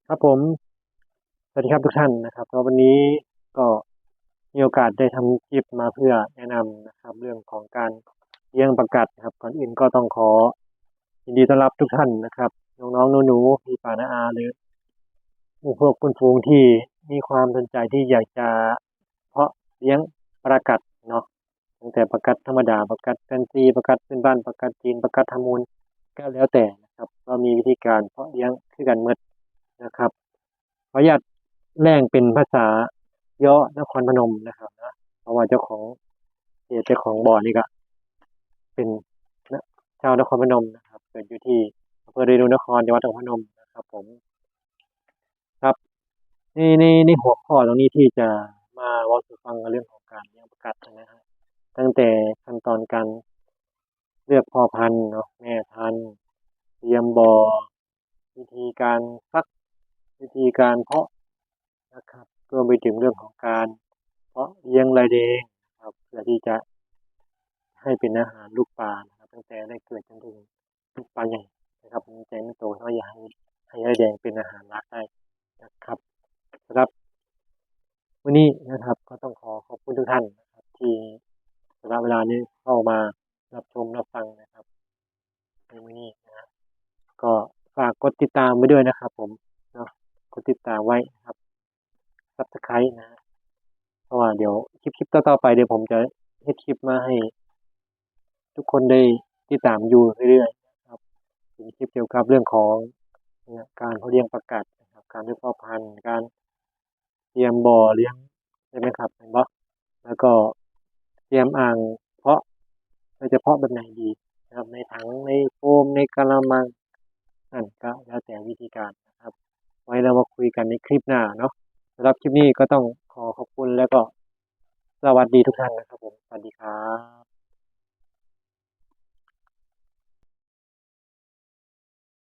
ครับผมสวัสดีครับทุกท่านนะครับก็วันนี้ก็มีโอกาสได้ทำคลิปมาเพื่อแนะนำนะครับเรื่องของการเลี้ยงประกัดนะครับก่อนอื่นก็ต้องขอยินดีต้อนรับทุกท่านนะครับน้องๆหนูๆพี่ป้าน้าอาหรือหมู่พวกคุณฝูงที่มีความสนใจที่อยากจะเพาะเลี้ยงประกัดเนาะตั้งแต่ประกัดธรรมดาประกัดแฟนซีประกัดเป็นบ้านประกัดจีนประกัดฮาร์โมูนก็แล้วแต่นะครับก็มีวิธีการเพาะเลี้ยงคือกันหมดนะครับ ขออนุญาตแรงเป็นภาษาย่อนครพนมนะครับนะเพราะว่าเจ้าของเจ้าของบ่อนี่ก็เป็นนะชาวนครพนมนะครับเกิดอยู่ที่อำเภอเรนูนครจังหวัดนครพนมนะครับผมครับในหัวข้อตรงนี้ที่จะมาเว่าสู่ฟังเรื่องของการเลี้ยงประกัดนะฮะตั้งแต่ขั้นตอนการเลือกพ่อพันธุ์เนาะแม่พันธุ์เตรียมบ่อวิธีการฟักวิธีการเพาะ นะครับรวมไปถึงเรื่องของการเพาะเลี้ยงรายเดงครับเพื่อที่จะให้เป็นอาหารลูกปลานะครับตั้งแต่ได้เกิดจนถึงลูกปลาใหญ่นะครับมันจะไม่โตเท่าอยากให้รายแดงเป็นอาหารหลักได้นะครับสำหรับวันนี้นะครับก็ต้องขอขอบคุณทุกท่านนะครับที่สละเวลานี้เข้ามารับชมรับฟังนะครับในวันนี้นะก็ฝากกดติดตามไว้ด้วยนะครับผมเนาะกดติดตามไว้นะครับ Subscribe นะ เพราะว่าเดี๋ยวคลิปต่อๆไปเดี๋ยวผมจะให้คลิปมาให้ทุกคนได้ติดตามอยู่เรื่อยๆนะครับเป็นคลิปเกี่ยวกับเรื่องของเนี่ยการเพาะเลี้ยงประกัดนะครับการเลี้ยงพ่อพันธุ์การเตรียมบ่อเลี้ยงใช่ไหมครับเห็นปะแล้วก็เตรียมอ่างเพาะเราจะเพาะแบบไหนดีนะครับในถังในโฟมในกะละมังนั่นก็แล้วแต่วิธีการนะครับไว้เรามาคุยกันในคลิปหน้าเนาะสำหรับคลิปนี้ก็ต้องขอขอบคุณแล้วก็สวัสดีทุกท่านนะครับผมสวัสดีครับ